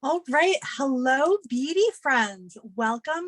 All right. Hello, Beady friends. Welcome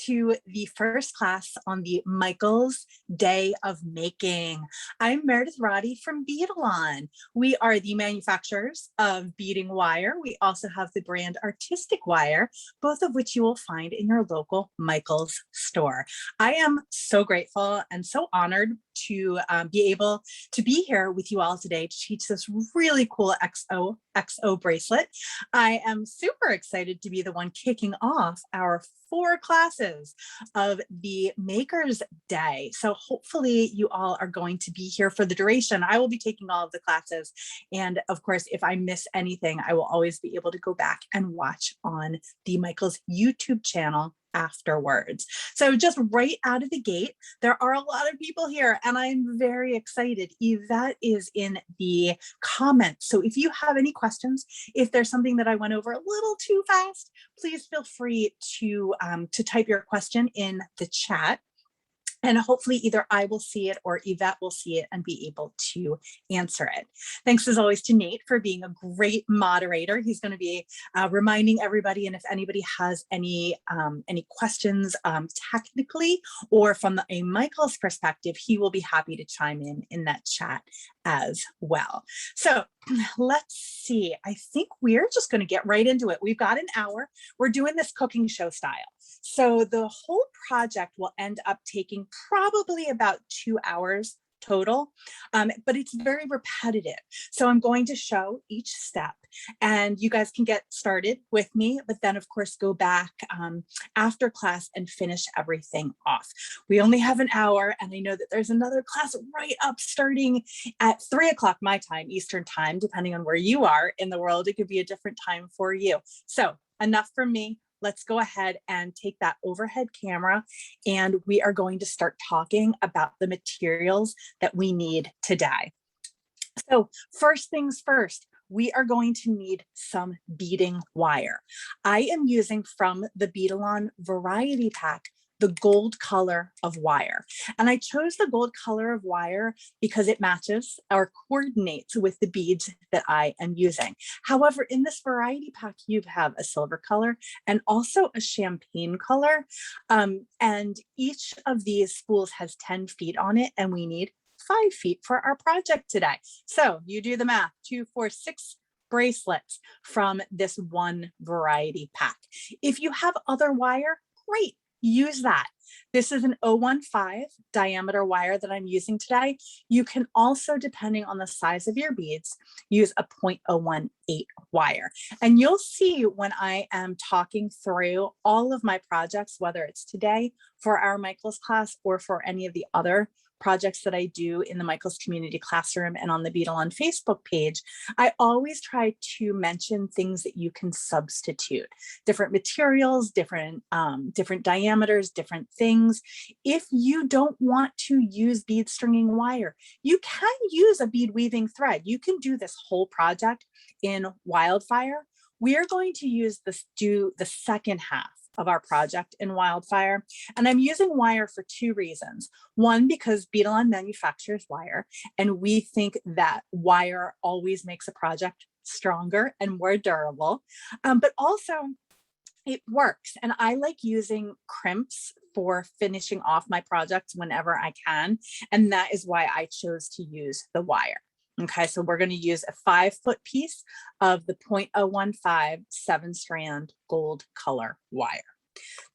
to the first class on the Michael's Day of Making. I'm Meredith Roddy from Beadalon. We are the manufacturers of beading wire. We also have the brand Artistic Wire, both of which you will find in your local Michael's store. I am so grateful and so honored to be able to be here with you all today to teach this really cool XOXO bracelet. I am super excited to be the one kicking off our 4 classes of the Maker's Day. So hopefully you all are going to be here for the duration. I will be taking all of the classes. And of course, if I miss anything, I will always be able to go back and watch on the Michael's YouTube channel afterwards. So just right out of the gate, there are a lot of people here and I'm very excited. Yvette is in the comments. So if you have any questions, if there's something that I went over a little too fast, please feel free to type your question in the chat. And hopefully either I will see it or Yvette will see it and be able to answer it. Thanks as always to Nate for being a great moderator. He's going to be reminding everybody, and if anybody has any questions technically or from a Michael's perspective, he will be happy to chime in that chat as well. So let's see. I think we're just going to get right into it. We've got an hour. We're doing this cooking show style. So the whole project will end up taking probably about 2 hours total, but it's very repetitive. So I'm going to show each step and you guys can get started with me, but then of course go back after class and finish everything off. We only have an hour and I know that there's another class right up starting at 3 o'clock my time, Eastern time, depending on where you are in the world. It could be a different time for you. So enough from me. Let's go ahead and take that overhead camera and we are going to start talking about the materials that we need today. So first things first, we are going to need some beading wire. I am using from the Beadalon variety pack the gold color of wire. And I chose the gold color of wire because it matches or coordinates with the beads that I am using. However, in this variety pack, you have a silver color and also a champagne color. And each of these spools has 10 feet on it and we need 5 feet for our project today. So you do the math, 2, 4, 6 bracelets from this one variety pack. If you have other wire, great. Use that. This is an 015 diameter wire that I'm using today. You can also, depending on the size of your beads, use a 0.018 wire. And you'll see when I am talking through all of my projects, whether it's today for our Michael's class or for any of the other projects that I do in the Michael's Community Classroom and on the Beadalon Facebook page, I always try to mention things that you can substitute, different materials, different diameters, different things. If you don't want to use bead stringing wire, you can use a bead weaving thread. You can do this whole project in WildFire. We are going to do the second half of our project in WildFire. And I'm using wire for 2 reasons. One, because Beadalon manufactures wire, and we think that wire always makes a project stronger and more durable. But also, it works. And I like using crimps for finishing off my projects whenever I can. And that is why I chose to use the wire. Okay, so we're going to use a 5-foot piece of the 0.015 7-strand gold color wire.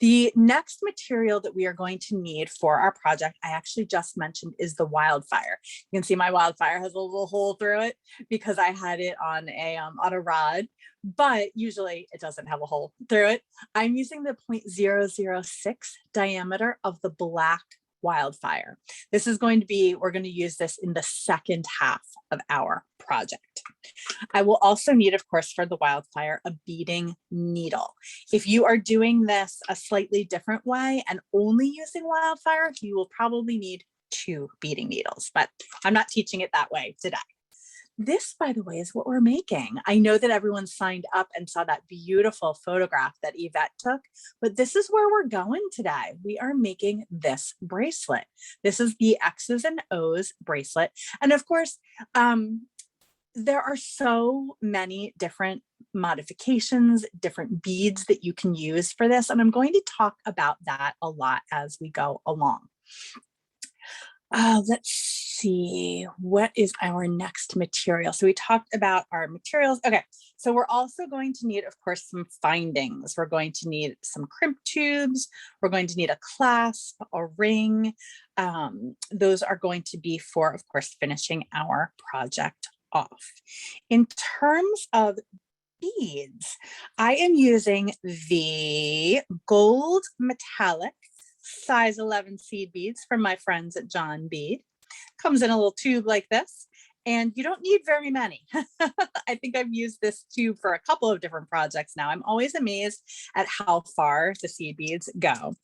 The next material that we are going to need for our project, I actually just mentioned, is the WildFire. You can see my WildFire has a little hole through it because I had it on a rod, but usually it doesn't have a hole through it. I'm using the 0.006 diameter of the black WildFire. This is going to be, we're going to use this in the second half of our project. I will also need, of course, for the WildFire, a beading needle. If you are doing this a slightly different way and only using WildFire, you will probably need 2 beading needles, but I'm not teaching it that way today. This, by the way, is what we're making. I know that everyone signed up and saw that beautiful photograph that Yvette took, but this is where we're going today. We are making this bracelet. This is the X's and O's bracelet. And of course, there are so many different modifications, different beads that you can use for this. And I'm going to talk about that a lot as we go along. Let's see, what is our next material? So we talked about our materials. Okay, so we're also going to need, of course, some findings. We're going to need some crimp tubes. We're going to need a clasp, a ring. Those are going to be for, of course, finishing our project off. In terms of beads, I am using the gold metallic size 11 seed beads from my friends at John Bead. Comes in a little tube like this, and you don't need very many. I think I've used this tube for a couple of different projects now. I'm always amazed at how far the seed beads go.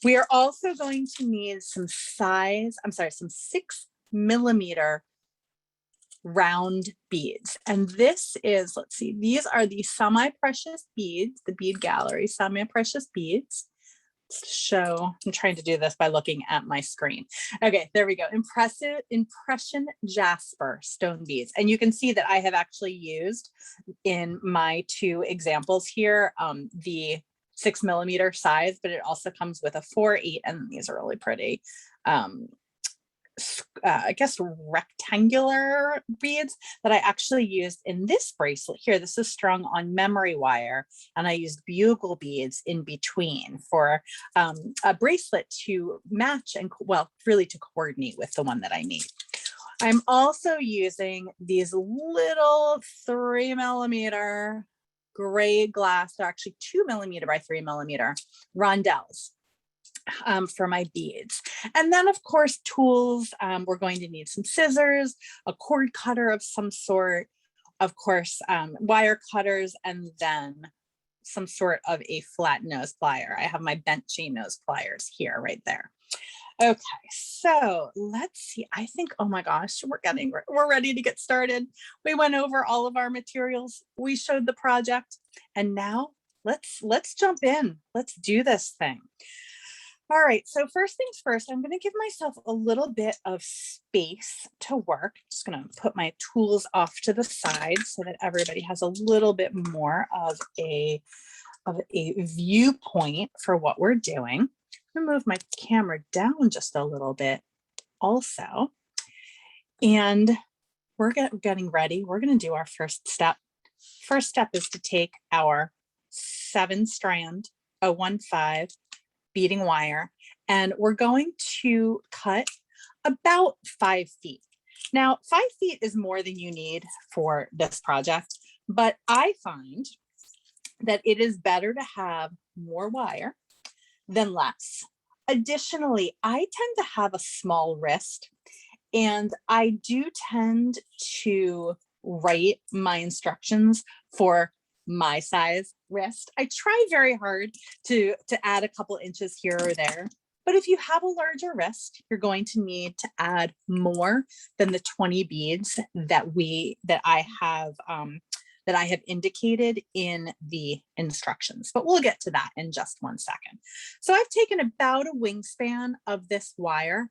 We are also going to need some 6mm round beads. And this is, let's see, these are the semi-precious beads, the Bead Gallery semi-precious beads. Show, I'm trying to do this by looking at my screen. Okay, there we go. Impression Jasper stone beads. And you can see that I have actually used in my two examples here, the 6mm size, but it also comes with a 4, 8, and these are really pretty. I guess rectangular beads that I actually used in this bracelet here. This is strung on memory wire, and I used bugle beads in between for a bracelet to match and, well, really to coordinate with the one that I need. I'm also using these little 3mm gray glass, they're actually 2mm by 3mm rondelles. For my beads. And then, of course, tools. We're going to need some scissors, a cord cutter of some sort, of course, wire cutters, and then some sort of a flat nose plier. I have my bent chain nose pliers here, right there. Okay, so let's see. I think, oh my gosh, we're ready to get started. We went over all of our materials. We showed the project, and now let's jump in. Let's do this thing. All right, so first things first, I'm going to give myself a little bit of space to work. I'm just going to put my tools off to the side so that everybody has a little bit more of a viewpoint for what we're doing. I'm going to move my camera down just a little bit also. And we're getting ready. We're going to do our first step. First step is to take our 7-strand 015 beading wire, and we're going to cut about 5 feet. Now, 5 feet is more than you need for this project, but I find that it is better to have more wire than less. Additionally, I tend to have a small wrist, and I do tend to write my instructions for my size wrist. I try very hard to add a couple inches here or there, but if you have a larger wrist, you're going to need to add more than the 20 beads that I have indicated in the instructions, but we'll get to that in just one second. So I've taken about a wingspan of this wire.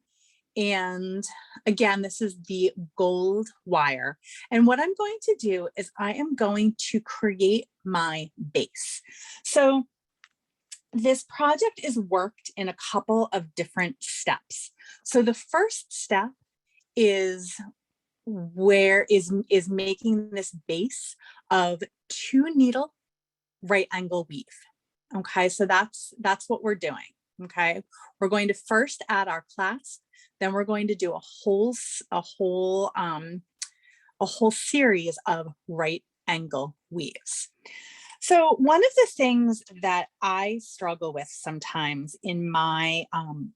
And again, this is the gold wire. And what I'm going to do is I am going to create my base. So this project is worked in a couple of different steps. So the first step is making this base of 2-needle right angle weave. Okay, so that's what we're doing. Okay, we're going to first add our clasp. Then we're going to do a whole series of right angle weaves. So one of the things that I struggle with sometimes in my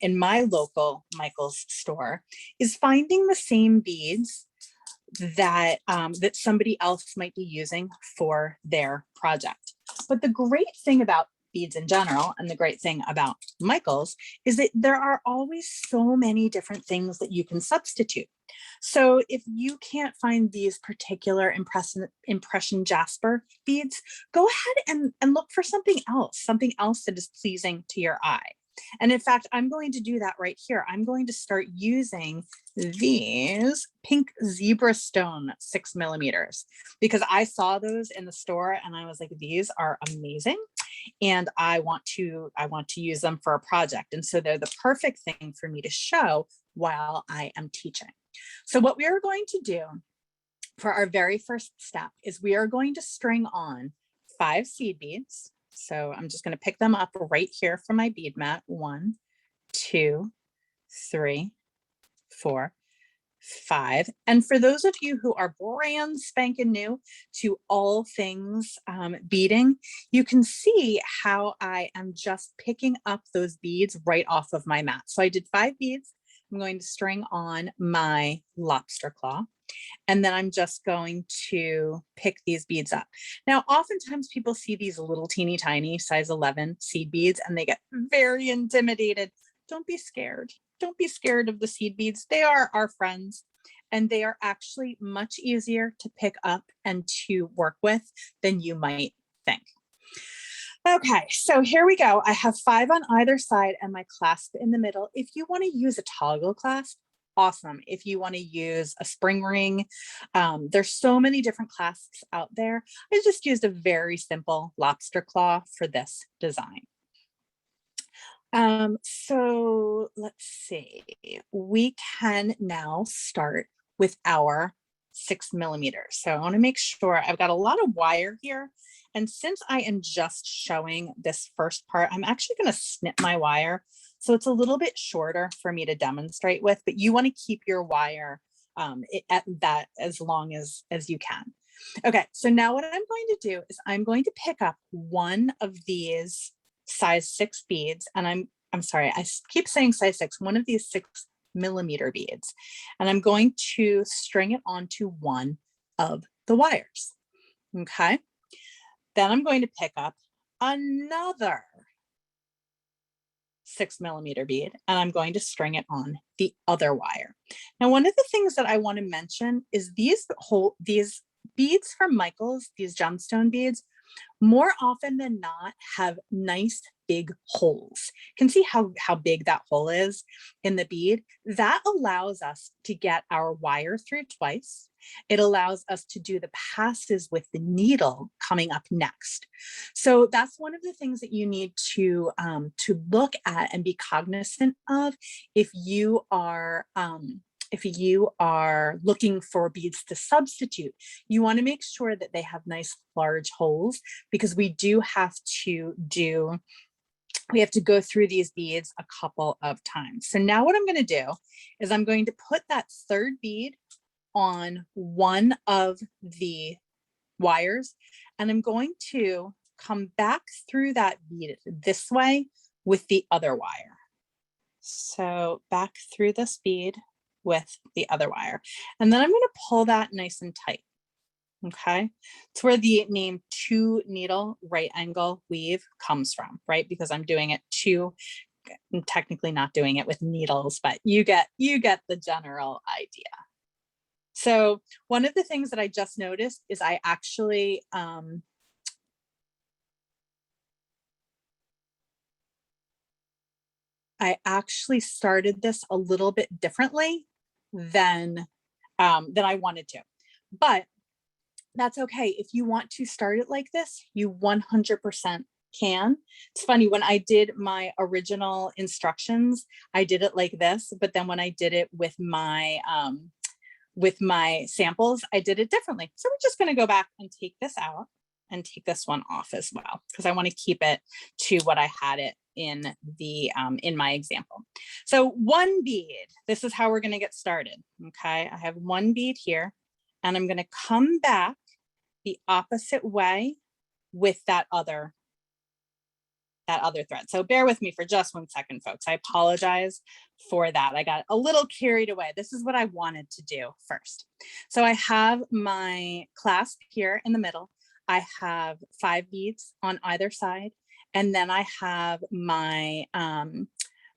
local Michael's store is finding the same beads that somebody else might be using for their project. But the great thing about beads in general, and the great thing about Michael's, is that there are always so many different things that you can substitute. So if you can't find these particular impression Jasper beads, go ahead and look for something else that is pleasing to your eye. And in fact, I'm going to do that right here. I'm going to start using these pink zebra stone 6mm because I saw those in the store and I was like, these are amazing. And I want to use them for a project. And so they're the perfect thing for me to show while I am teaching. So what we are going to do for our very first step is we are going to string on 5 seed beads. So I'm just going to pick them up right here from my bead mat. 1, 2, 3, 4, 5. And for those of you who are brand spanking new to all things beading, you can see how I am just picking up those beads right off of my mat. So I did 5 beads. I'm going to string on my lobster claw. And then I'm just going to pick these beads up. Now, oftentimes people see these little teeny tiny size 11 seed beads and they get very intimidated. Don't be scared. Don't be scared of the seed beads. They are our friends and they are actually much easier to pick up and to work with than you might think. Okay, so here we go. I have 5 on either side and my clasp in the middle. If you want to use a toggle clasp, awesome. If you want to use a spring ring, there's so many different clasps out there. I just used a very simple lobster claw for this design. So let's see, we can now start with our 6mm. So I want to make sure I've got a lot of wire here. And since I am just showing this first part, I'm actually going to snip my wire. So it's a little bit shorter for me to demonstrate with, but you want to keep your wire at that as long as you can. Okay, so now what I'm going to do is I'm going to pick up one of these size 6 beads, and I'm sorry, I keep saying size 6, one of these 6mm beads, and I'm going to string it onto one of the wires. Okay, then I'm going to pick up another 6mm bead and I'm going to string it on the other wire. Now, one of the things that I want to mention is these beads from Michaels, these gemstone beads, more often than not have nice big holes. You can see how big that hole is in the bead. That allows us to get our wire through twice. It allows us to do the passes with the needle coming up next. So that's one of the things that you need to look at and be cognizant of if you are looking for beads to substitute. You want to make sure that they have nice large holes, because we have to go through these beads a couple of times. So now what I'm going to do is I'm going to put that third bead on one of the wires, and I'm going to come back through that bead this way with the other wire. So back through this bead with the other wire, and then I'm going to pull that nice and tight. Okay, it's where the name 2 needle right angle weave comes from, right? Because I'm doing it I'm technically not doing it with needles, but you get the general idea. So one of the things that I just noticed is I actually started this a little bit differently than I wanted to, but that's okay. If you want to start it like this, you 100% can. It's funny, when I did my original instructions, I did it like this, but then when I did it with my samples, I did it differently. So we're just going to go back and take this out and take this one off as well, because I want to keep it to what I had it in the in my example. So 1 bead, this is how we're going to get started. Okay, I have 1 bead here, and I'm going to come back the opposite way with that other thread. So bear with me for just 1 second, folks. I apologize for that. I got a little carried away. This is what I wanted to do first. So I have my clasp here in the middle. I have 5 beads on either side. And then I have my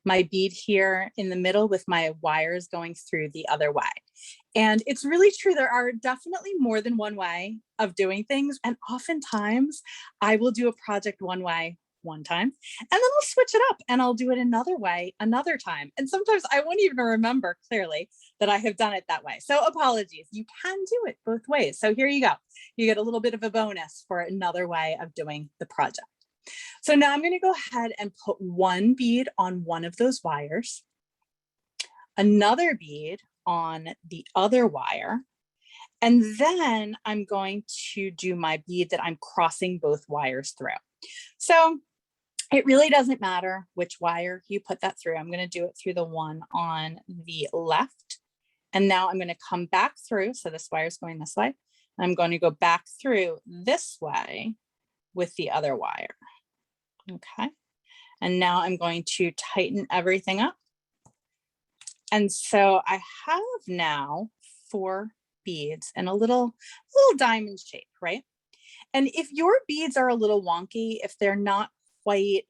my bead here in the middle with my wires going through the other way. And it's really true. There are definitely more than one way of doing things. And oftentimes I will do a project one way one time, and then I'll switch it up and I'll do it another way another time. And sometimes I won't even remember clearly that I have done it that way. So apologies, you can do it both ways. So here you go. You get a little bit of a bonus for another way of doing the project. So now I'm going to go ahead and put one bead on one of those wires, another bead on the other wire, and then I'm going to do my bead that I'm crossing both wires through. So it really doesn't matter which wire you put that through. I'm going to do it through the one on the left. And now I'm going to come back through. So this wire is going this way. I'm going to go back through this way with the other wire. Okay. And now I'm going to tighten everything up. And so I have now 4 beads in a little diamond shape, right? And if your beads are a little wonky, if they're not quite,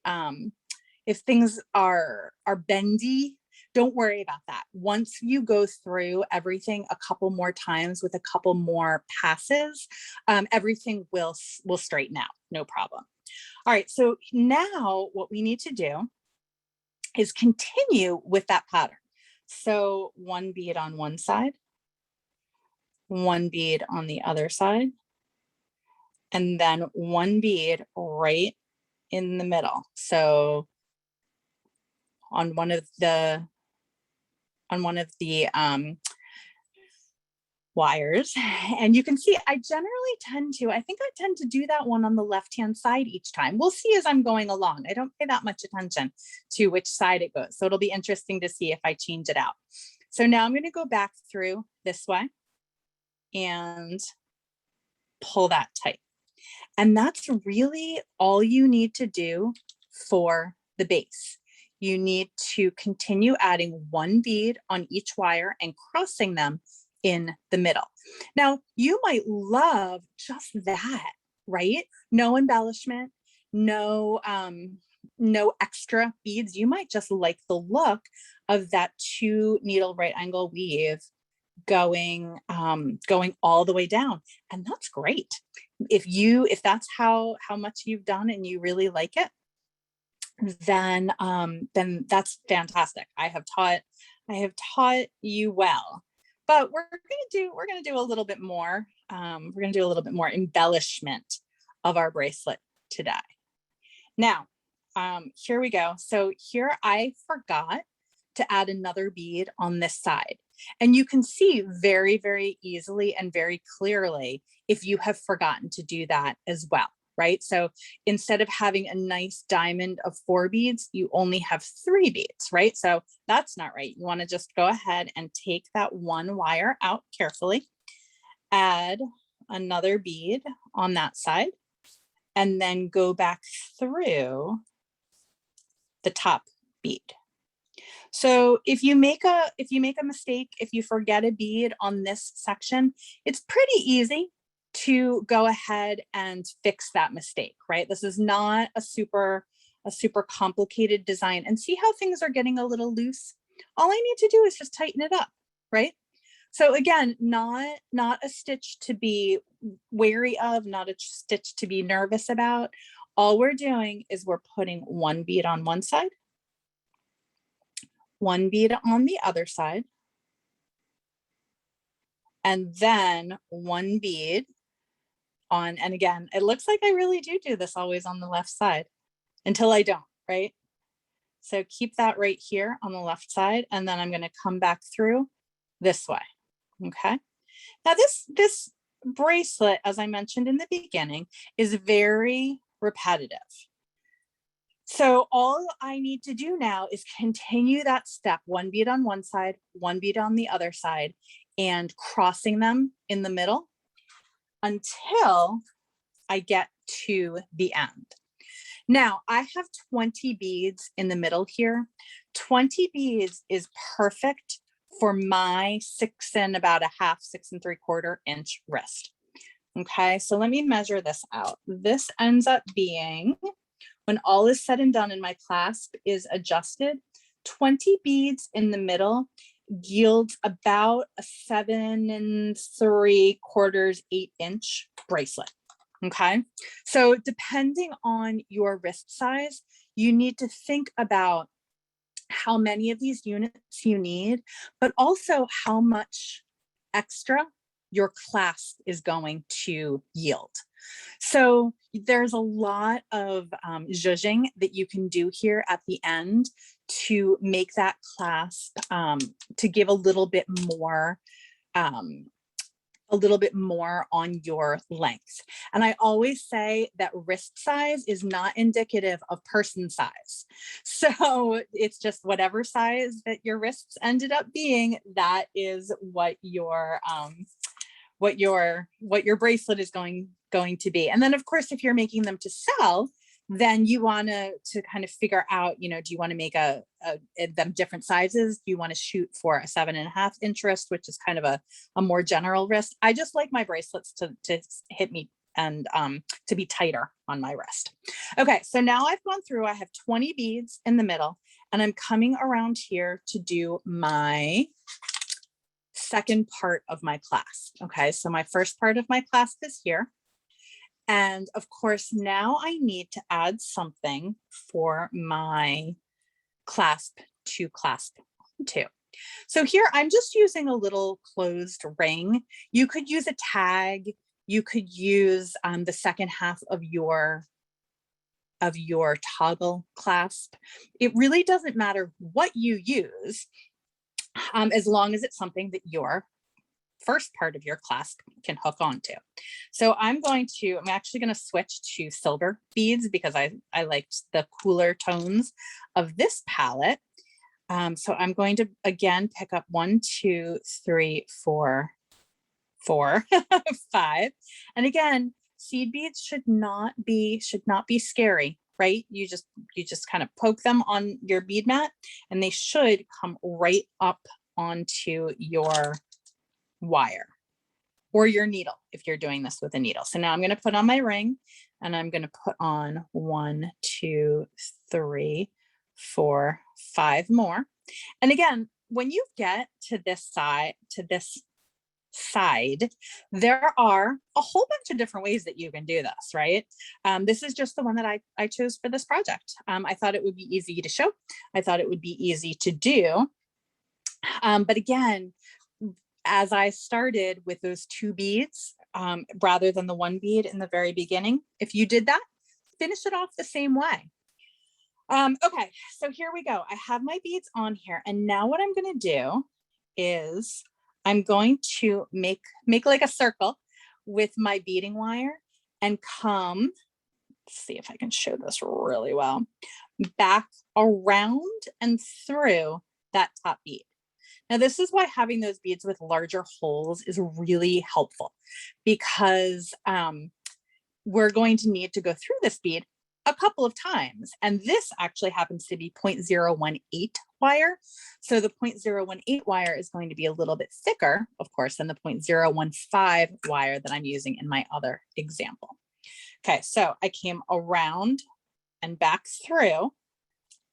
if things are bendy, don't worry about that. Once you go through everything a couple more times with a couple more passes, everything will straighten out, no problem. All right, so now what we need to do is continue with that pattern. So one bead on one side, one bead on the other side, and then one bead right in the middle. So on one of the wires, and you can see I think I tend to do that one on the left-hand side each time. We'll see as I'm going along. I don't pay that much attention to which side it goes. So it'll be interesting to see if I change it out. So now I'm going to go back through this way and pull that tight. And that's really all you need to do for the base. You need to continue adding one bead on each wire and crossing them in the middle. Now, you might love just that, right? No embellishment, no extra beads. You might just like the look of that 2 needle right angle weave going all the way down, and that's great. If that's how much you've done and you really like it, then that's fantastic. I have taught you well. But we're gonna do a little bit more. We're gonna do a little bit more embellishment of our bracelet today. Now, here we go. So here I forgot to add another bead on this side. And you can see very, very easily and very clearly if you have forgotten to do that as well, right? So instead of having a nice diamond of 4 beads, you only have 3 beads, right? So that's not right. You want to just go ahead and take that one wire out carefully, add another bead on that side, and then go back through the top bead. So if you make a mistake, if you forget a bead on this section, it's pretty easy to go ahead and fix that mistake, right? This is not a super complicated design. And see how things are getting a little loose? All I need to do is just tighten it up, right? So again, not a stitch to be wary of, not a stitch to be nervous about. All we're doing is we're putting one bead on one side, one bead on the other side, and then one bead on, and again, it looks like I really do this always on the left side until I don't, right? So keep that right here on the left side, and then I'm going to come back through this way, okay? Now this bracelet, as I mentioned in the beginning, is very repetitive. So all I need to do now is continue that step, one bead on one side, one bead on the other side, and crossing them in the middle until I get to the end. Now I have 20 beads in the middle here. 20 beads is perfect for my 6 3/4 inch wrist. Okay, so let me measure this out. This ends up being, when all is said and done and my clasp is adjusted, 20 beads in the middle yields about a 7 3/4, 8 inch bracelet. Okay, so depending on your wrist size, you need to think about how many of these units you need, but also how much extra your clasp is going to yield. So there's a lot of zhuzhing that you can do here at the end to make that clasp, to give a little bit more on your length. And I always say that wrist size is not indicative of person size. So it's just whatever size that your wrists ended up being, that is what your bracelet is going to be. And then of course, if you're making them to sell, then you want to kind of figure out, do you want to make them different sizes? Do you want to shoot for a 7.5 inch wrist, which is kind of a more general wrist? I just like my bracelets to hit me and to be tighter on my wrist. Okay, so now I've gone through, I have 20 beads in the middle, and I'm coming around here to do my second part of my clasp. Okay, so my first part of my clasp is here. And of course, now I need to add something for my clasp to clasp to. So here I'm just using a little closed ring. You could use a tag. You could use the second half of your toggle clasp. It really doesn't matter what you use, as long as it's something that your first part of your clasp can hook onto. So I'm actually going to switch to silver beads because I liked the cooler tones of this palette. So I'm going to again pick up 1, 2, 3, 4, 5. And again, seed beads should not be scary, right? You just kind of poke them on your bead mat and they should come right up onto your wire or your needle if you're doing this with a needle. So now I'm going to put on my ring and I'm going to put on 1, 2, 3, 4, 5 more. And again, when you get to this side, there are a whole bunch of different ways that you can do this, right? This is just the one that I chose for this project. I thought it would be easy to show. I thought it would be easy to do. But again, as I started with those 2 beads, rather than the 1 bead in the very beginning, if you did that, finish it off the same way. Okay, so here we go. I have my beads on here. And now what I'm going to do is I'm going to make like a circle with my beading wire and come, let's see if I can show this really well, back around and through that top bead. Now, this is why having those beads with larger holes is really helpful, because we're going to need to go through this bead a couple of times. And this actually happens to be 0.018 wire. So the 0.018 wire is going to be a little bit thicker, of course, than the 0.015 wire that I'm using in my other example. Okay, so I came around and back through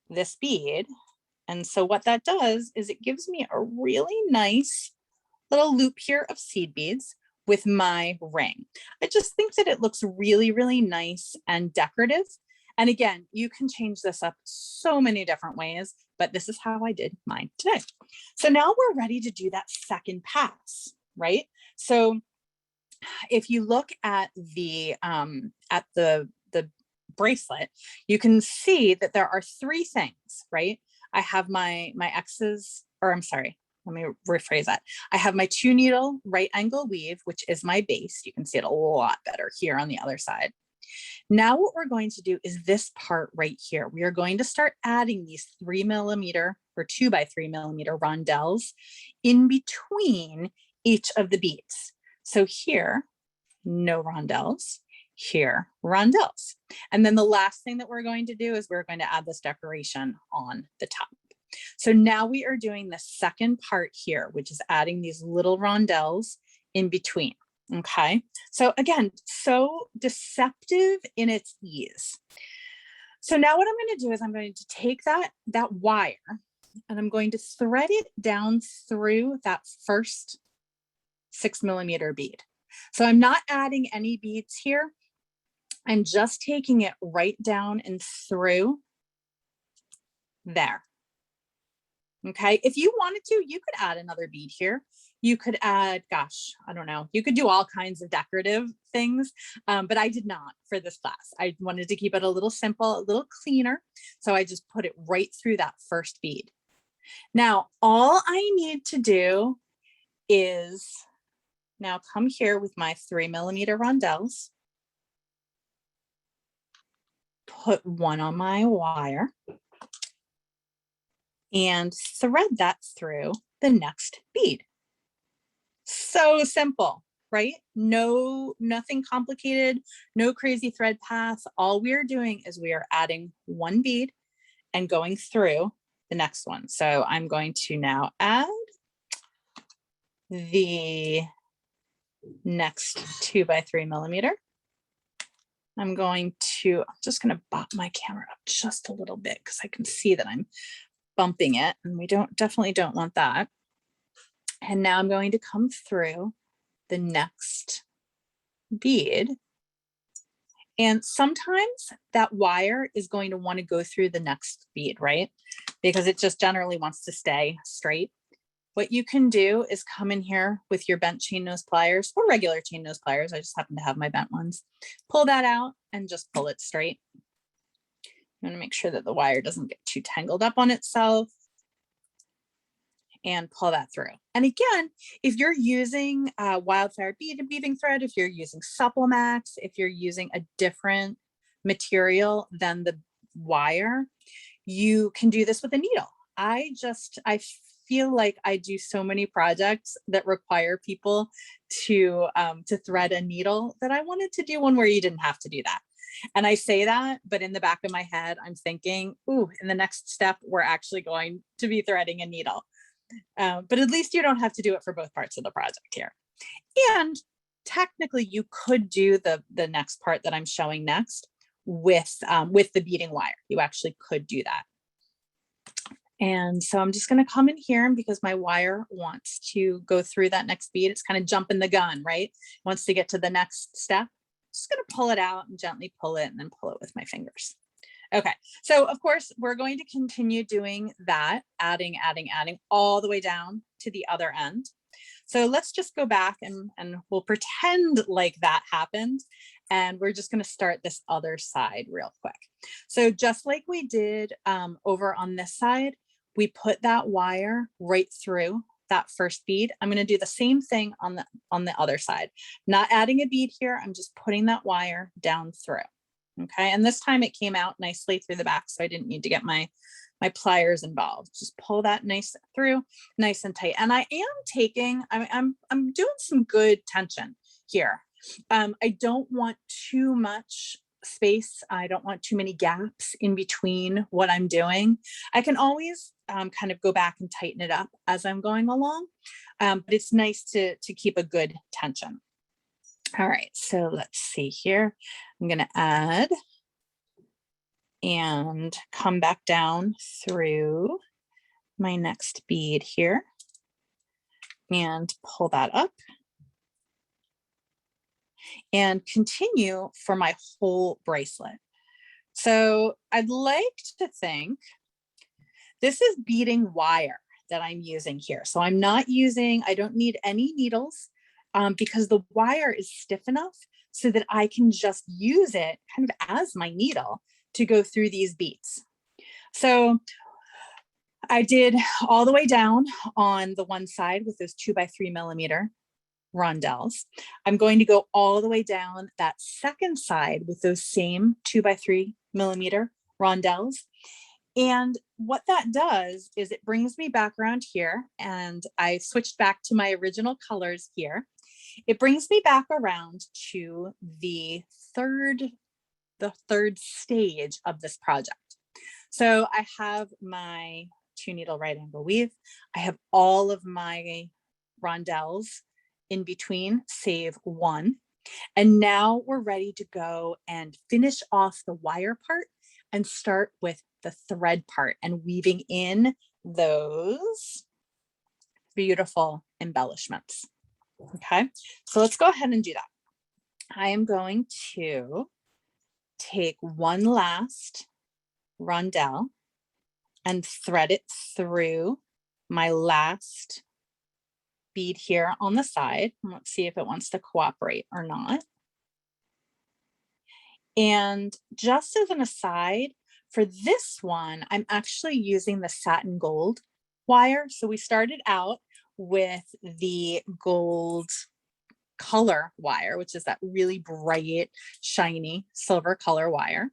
this bead. And so what that does is it gives me a really nice little loop here of seed beads with my ring. I just think that it looks really, really nice and decorative. And again, you can change this up so many different ways, but this is how I did mine today. So now we're ready to do that second pass, right? So if you look at the bracelet, you can see that there are 3 things, right? I have my X's, or I'm sorry, let me rephrase that. I have my 2 needle right angle weave, which is my base. You can see it a lot better here on the other side. Now what we're going to do is this part right here. We are going to start adding these 3mm or 2 by 3mm rondelles in between each of the beads. So here, no rondelles. Here, rondelles. And then the last thing that we're going to do is we're going to add this decoration on the top. So now we are doing the second part here, which is adding these little rondelles in between. Okay, so again, so deceptive in its ease. So now what I'm going to do is I'm going to take that wire and I'm going to thread it down through that first 6mm bead. So I'm not adding any beads here. I'm just taking it right down and through there. Okay, if you wanted to, you could add another bead here. You could add, gosh, I don't know, you could do all kinds of decorative things, but I did not for this class. I wanted to keep it a little simple, a little cleaner. So I just put it right through that first bead. Now, all I need to do is now come here with my 3mm rondelles, put one on my wire, and thread that through the next bead. So simple, right? Nothing complicated, no crazy thread path. All we are doing is we are adding one bead and going through the next one. So I'm going to now add the next 2x3mm. I'm just going to bop my camera up just a little bit because I can see that I'm bumping it, and we definitely don't want that. And now I'm going to come through the next bead. And sometimes that wire is going to want to go through the next bead, right? Because it just generally wants to stay straight. What you can do is come in here with your bent chain nose pliers or regular chain nose pliers. I just happen to have my bent ones. Pull that out and just pull it straight. You want to make sure that the wire doesn't get too tangled up on itself, and pull that through. And again, if you're using WildFire beading thread, if you're using Supplemax, if you're using a different material than the wire, you can do this with a needle. I feel like I do so many projects that require people to thread a needle that I wanted to do one where you didn't have to do that. And I say that, but in the back of my head, I'm thinking, ooh, in the next step, we're actually going to be threading a needle. But at least you don't have to do it for both parts of the project here. And technically you could do the next part that I'm showing next with the beading wire. You actually could do that. And so I'm just going to come in here, and because my wire wants to go through that next bead, it's kind of jumping the gun, right? It wants to get to the next step. Just going to pull it out and gently pull it, and then pull it with my fingers. Okay, so of course we're going to continue doing that, adding all the way down to the other end. So let's just go back and we'll pretend like that happened. And we're just going to start this other side real quick. So just like we did over on this side, we put that wire right through that first bead. I'm going to do the same thing on the other side. Not adding a bead here. I'm just putting that wire down through. Okay, and this time it came out nicely through the back, so I didn't need to get my pliers involved. Just pull that nice through, nice and tight. And I am taking, I'm doing some good tension here. I don't want too much space. I don't want too many gaps in between what I'm doing. I can always kind of go back and tighten it up as I'm going along, but it's nice to keep a good tension. All right, so let's see here. I'm going to add and come back down through my next bead here and pull that up and continue for my whole bracelet. So I'd like to think this is beading wire that I'm using here. So I don't need any needles because the wire is stiff enough so that I can just use it kind of as my needle to go through these beads. So I did all the way down on the one side with those 2x3mm rondelles. I'm going to go all the way down that second side with those same 2x3mm rondelles. And what that does is it brings me back around here, and I switched back to my original colors here. It brings me back around to the third stage of this project. So I have my 2-needle right angle weave. I have all of my rondelles in between, save one. And now we're ready to go and finish off the wire part and start with the thread part and weaving in those beautiful embellishments. Okay, so let's go ahead and do that. I am going to take one last rondelle and thread it through my last bead here on the side. Let's see if it wants to cooperate or not. And just as an aside, for this one, I'm actually using the satin gold wire. So we started out with the gold color wire, which is that really bright, shiny silver color wire.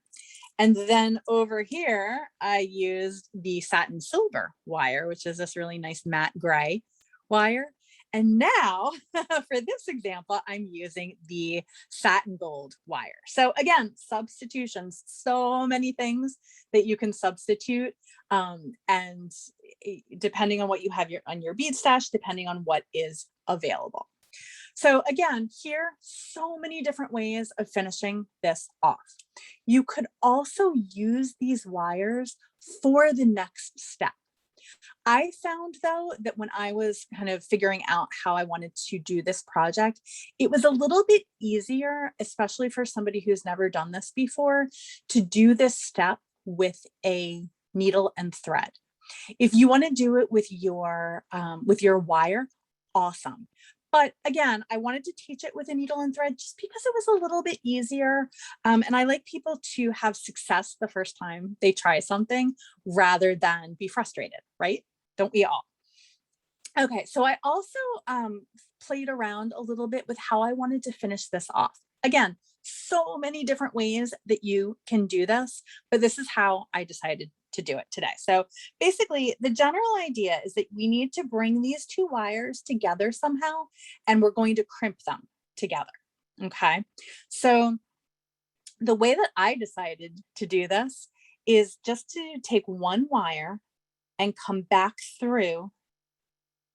And then over here, I used the satin silver wire, which is this really nice matte gray wire. And now for this example, I'm using the satin gold wire. So again, substitutions, so many things that you can substitute. And depending on what you have on your bead stash, depending on what is available. So again, here, so many different ways of finishing this off. You could also use these wires for the next step. I found though that when I was kind of figuring out how I wanted to do this project, it was a little bit easier, especially for somebody who's never done this before, to do this step with a needle and thread. If you want to do it with your wire, awesome. But again, I wanted to teach it with a needle and thread just because it was a little bit easier. And I like people to have success the first time they try something rather than be frustrated, right? Don't we all? Okay, so I also played around a little bit with how I wanted to finish this off. Again, so many different ways that you can do this, but this is how I decided to do it today. So basically the general idea is that we need to bring these two wires together somehow, and we're going to crimp them together. Okay. So the way that I decided to do this is just to take one wire and come back through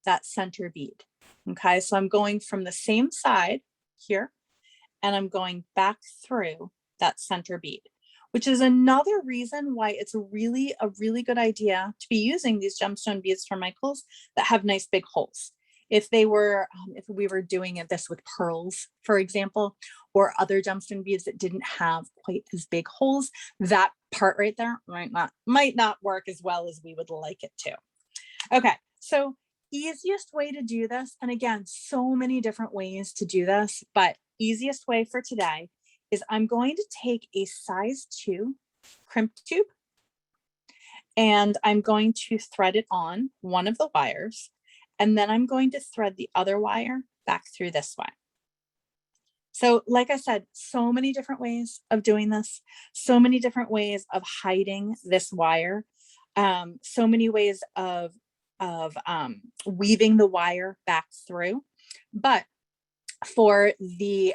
that center bead. Okay. So I'm going from the same side here, and I'm going back through that center bead, which is another reason why it's a really good idea to be using these gemstone beads from Michaels that have nice big holes. If we were doing this with pearls, for example, or other gemstone beads that didn't have quite as big holes, that part right there might not work as well as we would like it to. Okay, so easiest way to do this, and again, so many different ways to do this, but easiest way for today is I'm going to take a size 2 crimp tube, and I'm going to thread it on one of the wires, and then I'm going to thread the other wire back through this way. So like I said, so many different ways of doing this, so many different ways of hiding this wire, so many ways of weaving the wire back through. But for the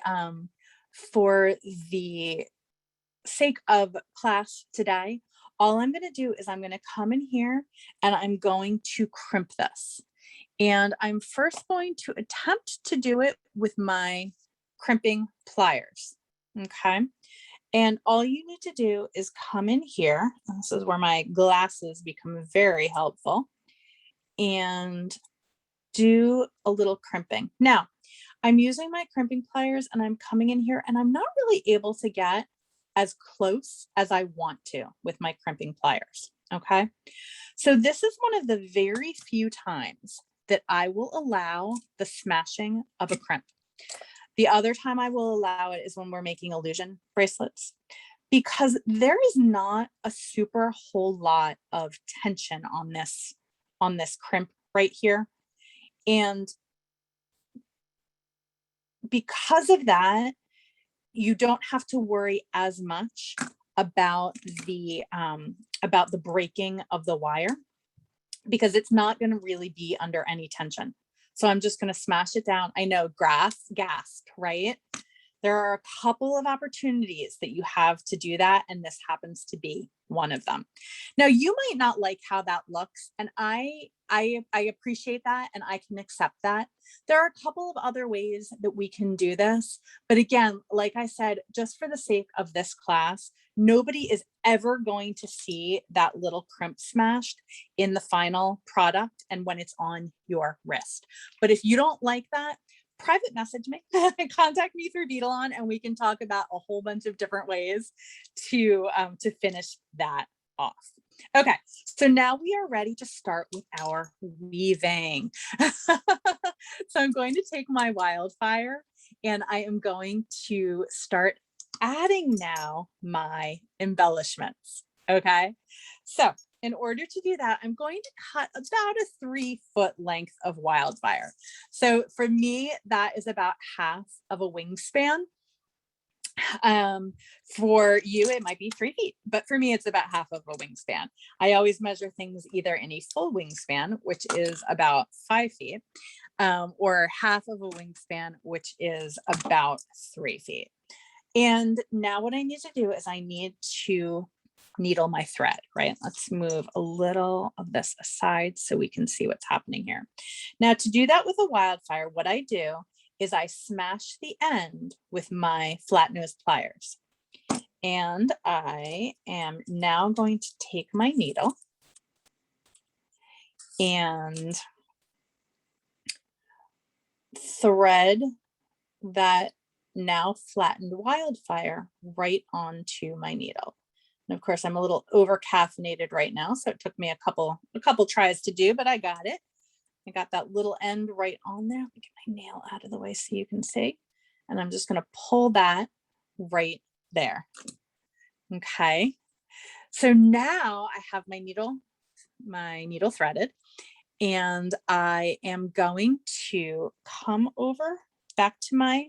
sake of class today, all I'm going to do is I'm going to come in here and I'm going to crimp this. And I'm first going to attempt to do it with my crimping pliers. Okay. And all you need to do is come in here. This is where my glasses become very helpful, and do a little crimping. Now, I'm using my crimping pliers and I'm coming in here, and I'm not really able to get as close as I want to with my crimping pliers. Okay. So this is one of the very few times that I will allow the smashing of a crimp. The other time I will allow it is when we're making illusion bracelets, because there is not a super whole lot of tension on this crimp right here. And because of that, you don't have to worry as much about the breaking of the wire, because it's not going to really be under any tension. So I'm just going to smash it down. I know, gasp, right? There are a couple of opportunities that you have to do that, and this happens to be one of them. Now, you might not like how that looks, and I appreciate that, and I can accept that. There are a couple of other ways that we can do this, but again, like I said, just for the sake of this class, nobody is ever going to see that little crimp smashed in the final product and when it's on your wrist. But if you don't like that, private message me, contact me through Beadalon, and we can talk about a whole bunch of different ways to finish that off. Okay, so now we are ready to start with our weaving. So I'm going to take my WildFire and I am going to start adding now my embellishments. Okay, so in order to do that, I'm going to cut about a 3-foot length of WildFire. So for me, that is about half of a wingspan. For you, it might be 3 feet, but for me, it's about half of a wingspan. I always measure things either in a full wingspan, which is about 5 feet, or half of a wingspan, which is about 3 feet. And now what I need to do is I need to needle my thread, right? Let's move a little of this aside so we can see what's happening here. Now to do that with a WildFire, what I do is I smash the end with my flat nose pliers. And I am now going to take my needle and thread that now flattened WildFire right onto my needle. And of course, I'm a little over caffeinated right now, so it took me a couple tries to do, but I got it. I got that little end right on there. Let me get my nail out of the way so you can see. And I'm just going to pull that right there. Okay. So now I have my needle threaded, and I am going to come over back to my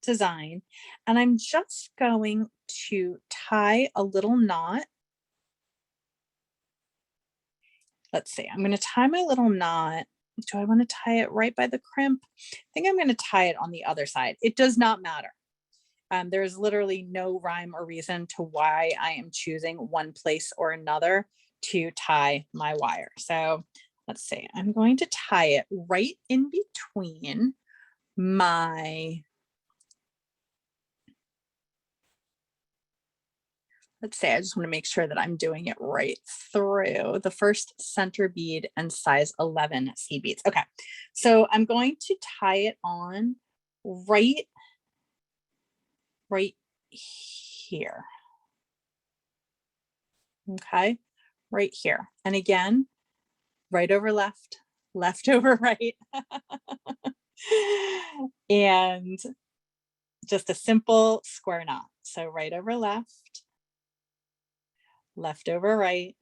design, and I'm just going to tie a little knot. Let's see, I'm going to tie my little knot. Do I want to tie it right by the crimp? I think I'm going to tie it on the other side. It does not matter. There's literally no rhyme or reason to why I am choosing one place or another to tie my wire. So let's see, I'm going to tie it right in between my, let's say, I just want to make sure that I'm doing it right through the first center bead and size 11 seed beads. Okay, so I'm going to tie it on right here. Okay, right here. And again, right over left, left over right. And just a simple square knot. So right over left, left over right,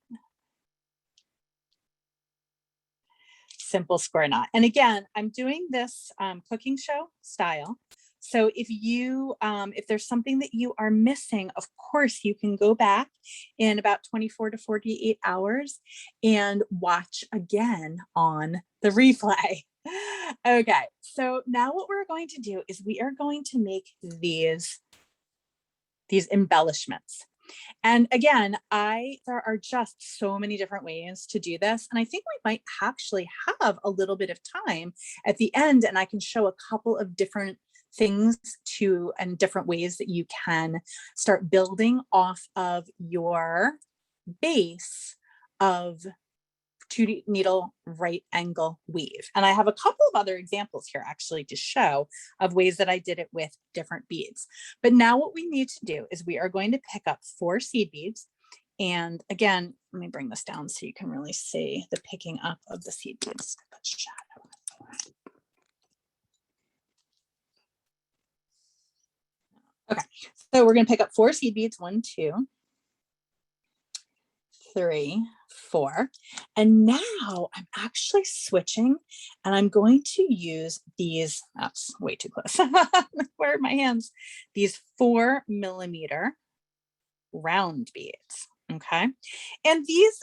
simple square knot. And again, I'm doing this cooking show style. So if there's something that you are missing, of course, you can go back in about 24 to 48 hours and watch again on the replay. Okay, so now what we're going to do is we are going to make these embellishments. And again, there are just so many different ways to do this. And I think we might actually have a little bit of time at the end, and I can show a couple of different things and different ways that you can start building off of your base of 2 needle right angle weave. And I have a couple of other examples here actually to show of ways that I did it with different beads. But now what we need to do is we are going to pick up 4 seed beads. And again, let me bring this down so you can really see the picking up of the seed beads. Okay, so we're going to pick up 4 seed beads, 1, 2, 3, 4. And now I'm actually switching, and I'm going to use these, that's way too close. Where are my hands? These 4mm round beads. Okay. And these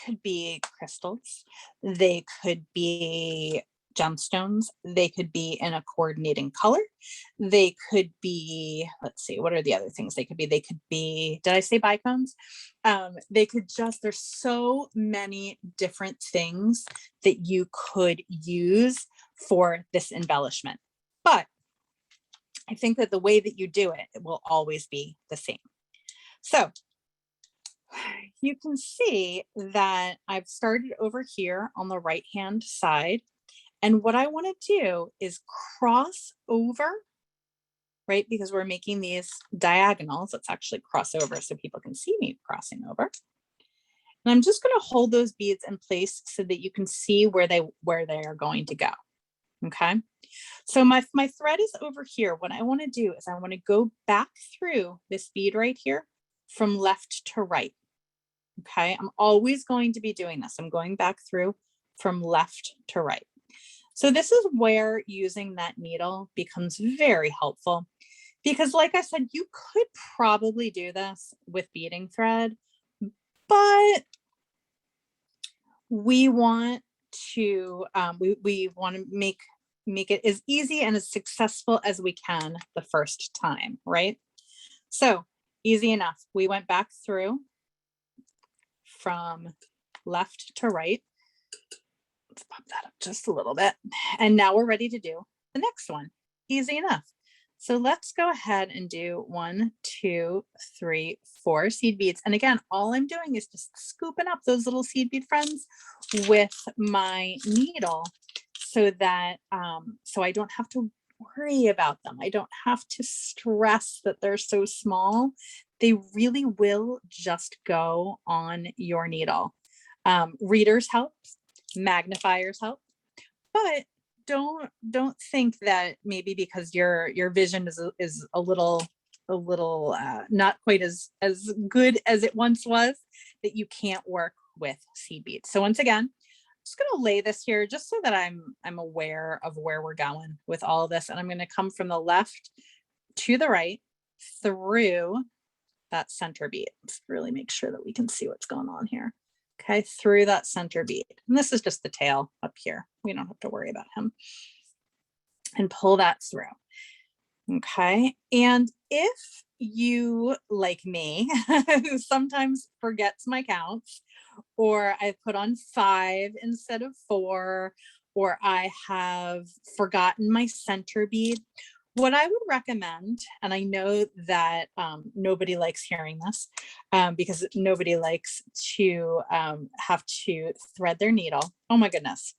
could be crystals. They could be gemstones. They could be in a coordinating color. They could be, let's see, what are the other things they could be? They could be, did I say bicones? They could just, there's so many different things that you could use for this embellishment. But I think that the way that you do it will always be the same. So you can see that I've started over here on the right hand side, And what I want to do is cross over, right? Because we're making these diagonals. Let's actually cross over so people can see me crossing over. And I'm just going to hold those beads in place so that you can see where they are going to go. Okay. So my thread is over here. What I want to do is I want to go back through this bead right here from left to right. Okay. I'm always going to be doing this. I'm going back through from left to right. So this is where using that needle becomes very helpful, because like I said, you could probably do this with beading thread, but we want to we want to make it as easy and as successful as we can the first time, right? So easy enough. We went back through from left to right. Let's pop that up just a little bit. And now we're ready to do the next one. Easy enough. So let's go ahead and do 1, 2, 3, 4 seed beads. And again, all I'm doing is just scooping up those little seed bead friends with my needle so that so I don't have to worry about them. I don't have to stress that they're so small. They really will just go on your needle. Readers help, magnifiers help, but don't think that maybe because your vision is a little not quite as good as it once was, that you can't work with seed beads. So once again, I'm just going to lay this here just so that I'm aware of where we're going with all of this. And I'm going to come from the left to the right through that center bead. Let's really make sure that we can see what's going on here. Okay, through that center bead. And this is just the tail up here. We don't have to worry about him. And pull that through. Okay, and if you, like me, who sometimes forgets my counts, or I put on 5 instead of 4, or I have forgotten my center bead, what I would recommend, and I know that nobody likes hearing this because nobody likes to have to thread their needle. Oh my goodness,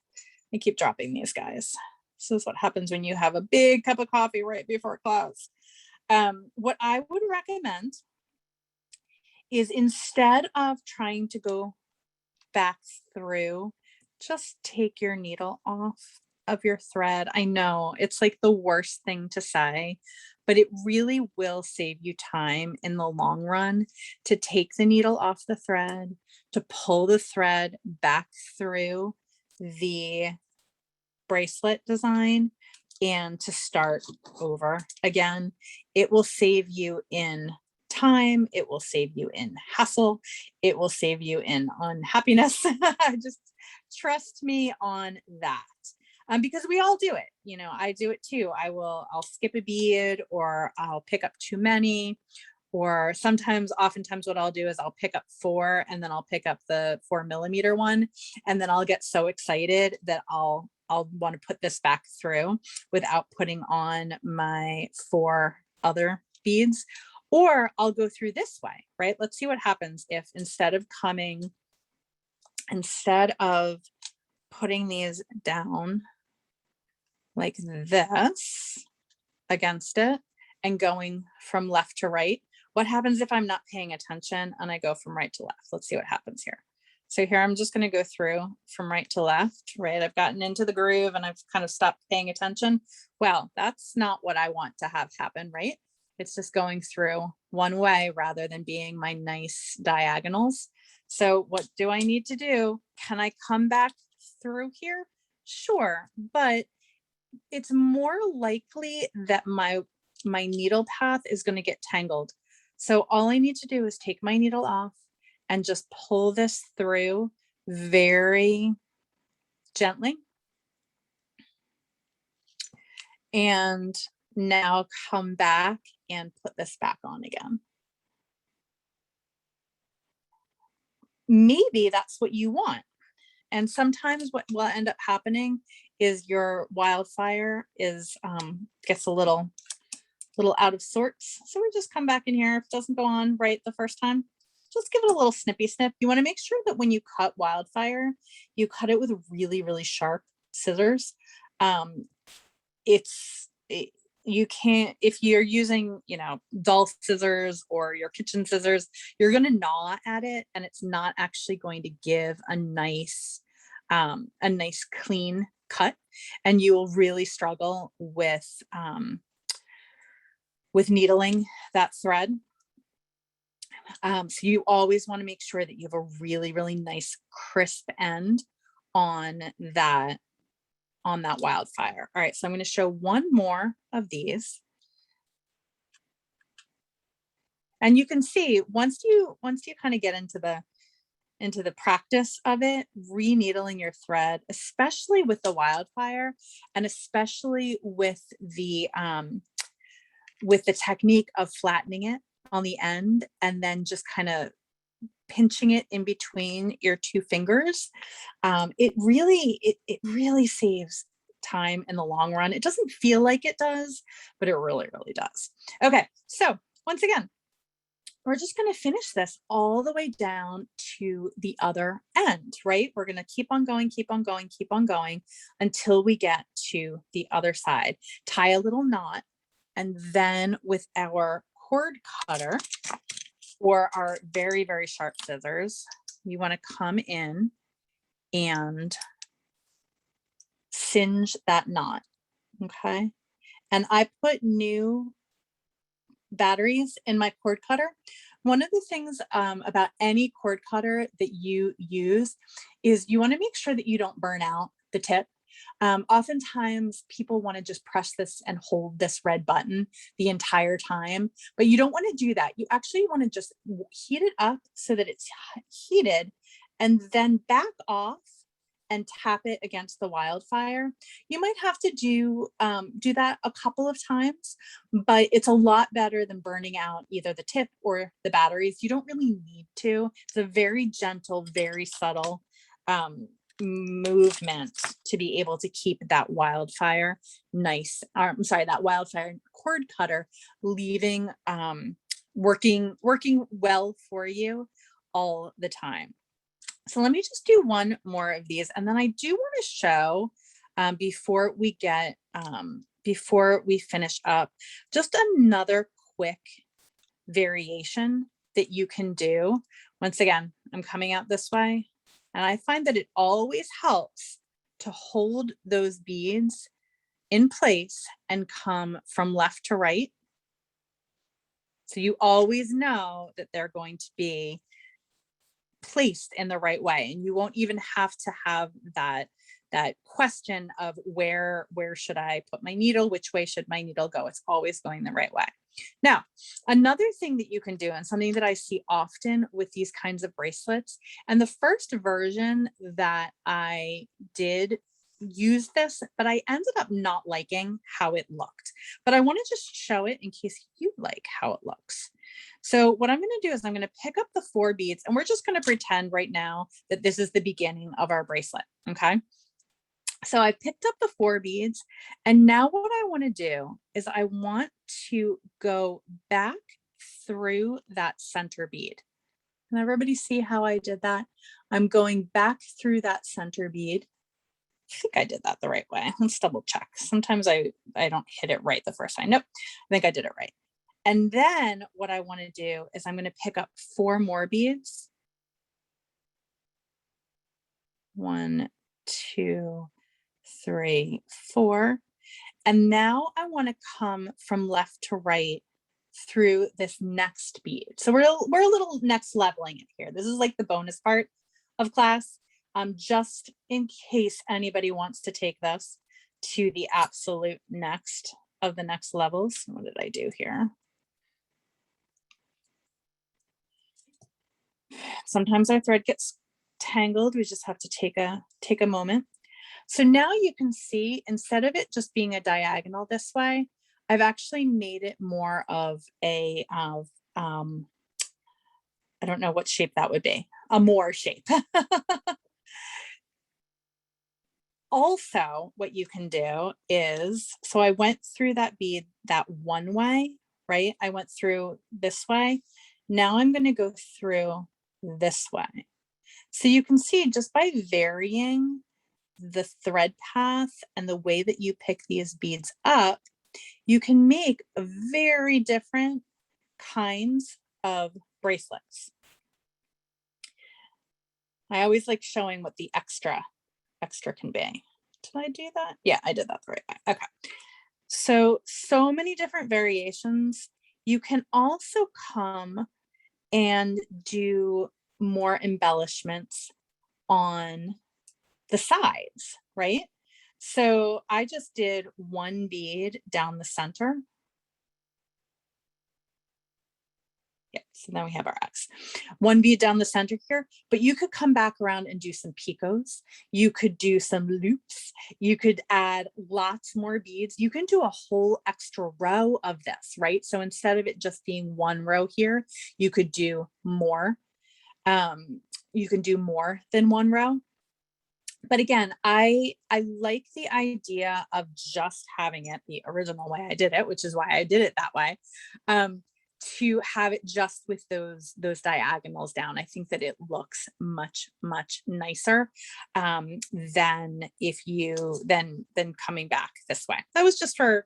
I keep dropping these guys. This is what happens when you have a big cup of coffee right before class. What I would recommend is, instead of trying to go back through, just take your needle off of your thread. I know it's like the worst thing to say, but it really will save you time in the long run to take the needle off the thread, to pull the thread back through the bracelet design, and to start over again. It will save you in time, it will save you in hassle, it will save you in unhappiness. Just trust me on that. Because we all do it, you know, I do it too. I'll skip a bead, or I'll pick up too many, or oftentimes what I'll do is I'll pick up 4 and then I'll pick up the 4mm one, and then I'll get so excited that I'll want to put this back through without putting on my 4 other beads. Or I'll go through this way, right? Let's see what happens if instead of putting these down like this against it and going from left to right, what happens if I'm not paying attention and I go from right to left? Let's see what happens here. So here I'm just going to go through from right to left, right? I've gotten into the groove and I've kind of stopped paying attention. Well, that's not what I want to have happen, right? It's just going through one way rather than being my nice diagonals. So what do I need to do? Can I come back through here? Sure, but it's more likely that my needle path is going to get tangled. So all I need to do is take my needle off and just pull this through very gently. And now come back and put this back on again. Maybe that's what you want. And sometimes what will end up happening is your WildFire gets a little out of sorts. So we just come back in here. If it doesn't go on right the first time, just give it a little snippy snip. You want to make sure that when you cut WildFire, you cut it with really, really sharp scissors. You can't, if you're using, you know, dull scissors or your kitchen scissors, you're going to gnaw at it and it's not actually going to give a nice clean cut, and you will really struggle with needling that thread. So you always want to make sure that you have a really, really nice crisp end on that WildFire. All right, so I'm going to show one more of these. And you can see once you kind of get into the practice of it, re-needling your thread, especially with the WildFire, and especially with the technique of flattening it on the end and then just kind of pinching it in between your two fingers, it really saves time in the long run. It doesn't feel like it does, but it really, really does. Okay, so once again, we're just going to finish this all the way down to the other end, right? We're going to keep on going, keep on going, keep on going until we get to the other side. Tie a little knot, and then with our cord cutter or our very, very sharp scissors, you want to come in and singe that knot, okay? And I put new batteries in my cord cutter. One of the things about any cord cutter that you use is you want to make sure that you don't burn out the tip. Oftentimes people want to just press this and hold this red button the entire time, but you don't want to do that. You actually want to just heat it up so that it's heated and then back off and tap it against the WildFire. You might have to do that a couple of times, but it's a lot better than burning out either the tip or the batteries. You don't really need to. It's a very gentle, very subtle movement to be able to keep that WildFire nice. I'm sorry, that WildFire cord cutter leaving working well for you all the time. So let me just do one more of these, and then I do want to show before we finish up, just another quick variation that you can do. Once again, I'm coming out this way, and I find that it always helps to hold those beads in place and come from left to right. So you always know that they're going to be placed in the right way, and you won't even have to have that question of where should I put my needle, which way should my needle go. It's always going the right way. Now, another thing that you can do, and something that I see often with these kinds of bracelets, and the first version that I did use this, but I ended up not liking how it looked, but I want to just show it in case you like how it looks. So what I'm going to do is I'm going to pick up the 4 beads, and we're just going to pretend right now that this is the beginning of our bracelet. Okay. So I picked up the 4 beads, and now what I want to do is I want to go back through that center bead. Can everybody see how I did that? I'm going back through that center bead. I think I did that the right way. Let's double check. Sometimes I don't hit it right the first time. Nope, I think I did it right. And then what I want to do is I'm going to pick up 4 more beads. 1, 2, 3, 4. And now I want to come from left to right through this next bead. So we're a little next leveling it here. This is like the bonus part of class. Just in case anybody wants to take this to the absolute next of the next levels. What did I do here? Sometimes our thread gets tangled. We just have to take a moment. So now you can see, instead of it just being a diagonal this way, I've actually made it more of a, I don't know what shape that would be, a more shape. Also, what you can do is, so I went through that bead that one way, right? I went through this way. Now I'm going to go through this way. So you can see just by varying the thread path and the way that you pick these beads up, you can make very different kinds of bracelets. I always like showing what the extra can be. Did I do that? Yeah, I did that the right way. Okay. So many different variations. You can also come and do more embellishments on the sides, right? So I just did one bead down the center. Yeah, so now we have our X. One bead down the center here, but you could come back around and do some picots. You could do some loops. You could add lots more beads. You can do a whole extra row of this, right? So instead of it just being one row here, you could do more. You can do more than one row. But again, I like the idea of just having it the original way I did it, which is why I did it that way. To have it just with those diagonals down. I think that it looks much nicer than if you then coming back this way. That was just for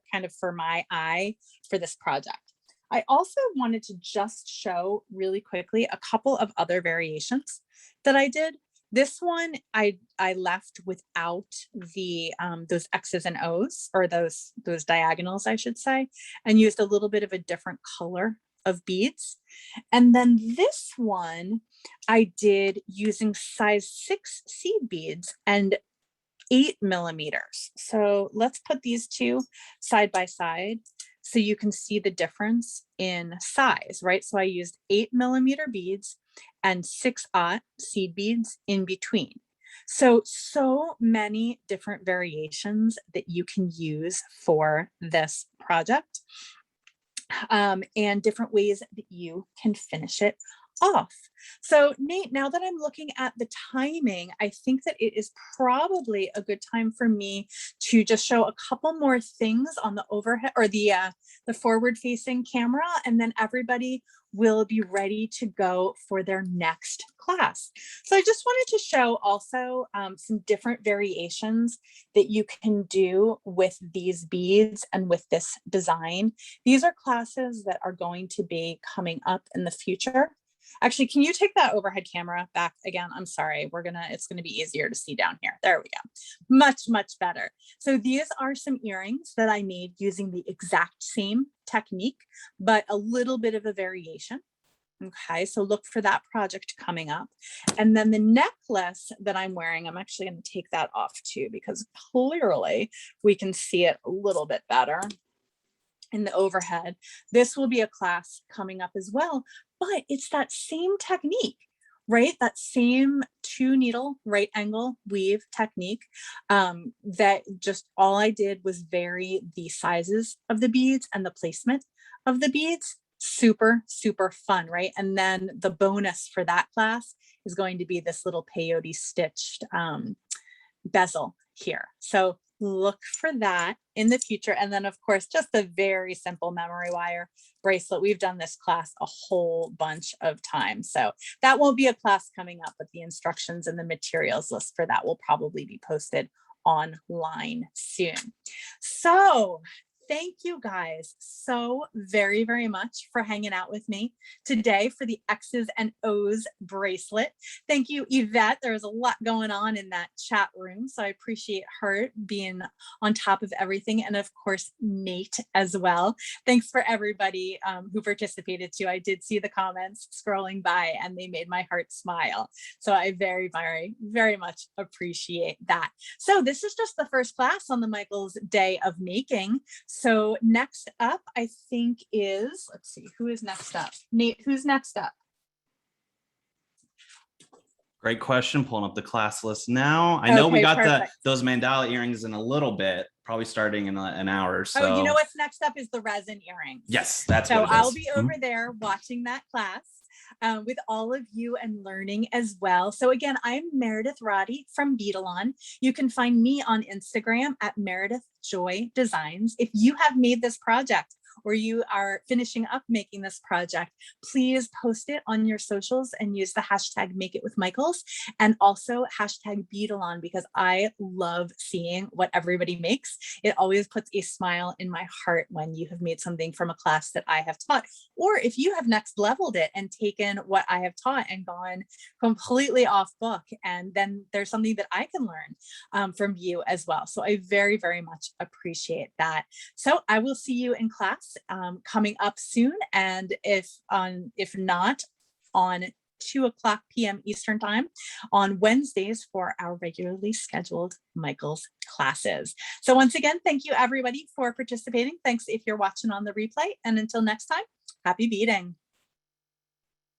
my eye for this project. I also wanted to just show really quickly a couple of other variations that I did. This one I left without the those X's and O's, or those diagonals, I should say, and used a little bit of a different color of beads. And then this one I did using size 6 seed beads and 8 millimeters. So let's put these two side by side so you can see the difference in size, right? So I used 8 millimeter beads and 6/0 seed beads in between. So many different variations that you can use for this project, and different ways that you can finish it off. So Nate, now that I'm looking at the timing, I think that it is probably a good time for me to just show a couple more things on the overhead or the forward facing camera, and then everybody will be ready to go for their next class. So I just wanted to show also some different variations that you can do with these beads and with this design. These are classes that are going to be coming up in the future. Actually, can you take that overhead camera back again? I'm sorry, it's gonna be easier to see down here. There we go. Much better. So these are some earrings that I made using the exact same technique, but a little bit of a variation. Okay, so look for that project coming up. And then the necklace that I'm wearing, I'm actually going to take that off too, because clearly we can see it a little bit better in the overhead. This will be a class coming up as well, but it's that same technique, right? That same 2 needle right angle weave technique, that just all I did was vary the sizes of the beads and the placement of the beads. Super fun, right? And then the bonus for that class is going to be this little peyote stitched bezel here. So look for that in the future. And then of course, just a very simple memory wire bracelet. We've done this class a whole bunch of times. So that won't be a class coming up, but the instructions and the materials list for that will probably be posted online soon. So thank you guys so very much for hanging out with me today for the X's and O's bracelet. Thank you, Yvette. There was a lot going on in that chat room, so I appreciate her being on top of everything. And of course, Nate as well. Thanks for everybody who participated too. I did see the comments scrolling by and they made my heart smile. So I very much appreciate that. So this is just the first class on the Michael's Day of Making. So next up, I think is, let's see, who is next up? Nate, who's next up? Great question. Pulling up the class list now. I know we got those mandala earrings in a little bit, probably starting in an hour or so. Oh, you know what's next up is the resin earrings. Yes, that's what it is. So I'll be over there watching that class with all of you and learning as well. So again, I'm Meredith Roddy from Beadalon. You can find me on Instagram at Meredith Joy Designs. If you have made this project or you are finishing up making this project, please post it on your socials and use the hashtag Make It With Michaels, and also hashtag Beadalon, because I love seeing what everybody makes. It always puts a smile in my heart when you have made something from a class that I have taught, or if you have next leveled it and taken what I have taught and gone completely off book, and then there's something that I can learn from you as well. So I very, very much appreciate that. So I will see you in class coming up soon, and if not, on 2:00 p.m. Eastern time on Wednesdays for our regularly scheduled Michaels classes. So once again, thank you everybody for participating. Thanks if you're watching on the replay, and until next time, happy beading.